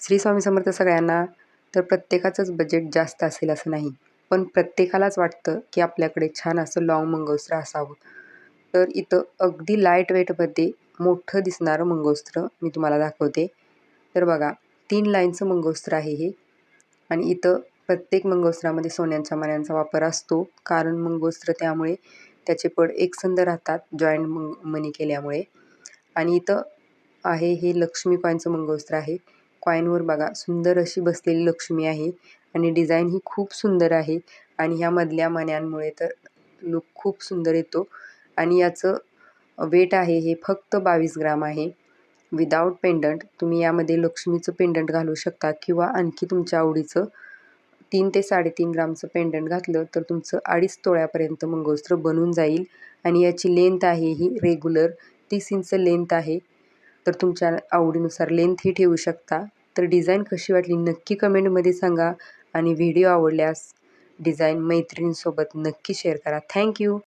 श्री स्वामी समर्थ सगळ्यांना. तर प्रत्येकाचंच बजेट जास्त असेल असं नाही, पण प्रत्येकालाच वाटतं की आपल्याकडे छान असं लॉंग मंगळसूत्र असावं. तर इथं अगदी लाईट वेटमध्ये मोठं दिसणारं मंगळसूत्र मी तुम्हाला दाखवते. तर बघा, 3 लाईनचं मंगळसूत्र आहे हे. आणि इथं प्रत्येक मंगळसूत्रामध्ये सोन्यांच्या मण्यांचा वापर असतो, कारण मंगळसूत्र त्यामुळे त्याचे पड एकसंध राहतात जॉईंट मणी केल्यामुळे. आणि इथं आहे हे लक्ष्मी कॉईनचं मंगळसूत्र आहे. कॉईनवर बघा सुंदर अशी बसलेली लक्ष्मी आहे आणि डिझाईन ही खूप सुंदर आहे. आणि ह्या मधल्या मण्यांमुळे तर लुक खूप सुंदर येतो. आणि याचं वेट आहे हे फक्त 22 ग्राम आहे. Without pendant. तुम्ही यामध्ये लक्ष्मीचं पेंडंट घालू शकता किंवा आणखी तुमच्या आवडीचं 3 ते 3.5 ग्रामचं पेंडंट घातलं तर तुमचं 2.5 तोळ्यापर्यंत मंगळसूत्र बनून जाईल. आणि याची लेंथ आहे ही रेग्युलर 30 इंच लेंथ आहे. तर तुमच्या आवडीनुसार लेंथ ही ठेवू शकता. तर डिझाईन कशी वाटली नक्की कमेंटमध्ये सांगा आणि व्हिडिओ आवडल्यास डिझाईन मैत्रिणींसोबत नक्की शेअर करा. थँक्यू.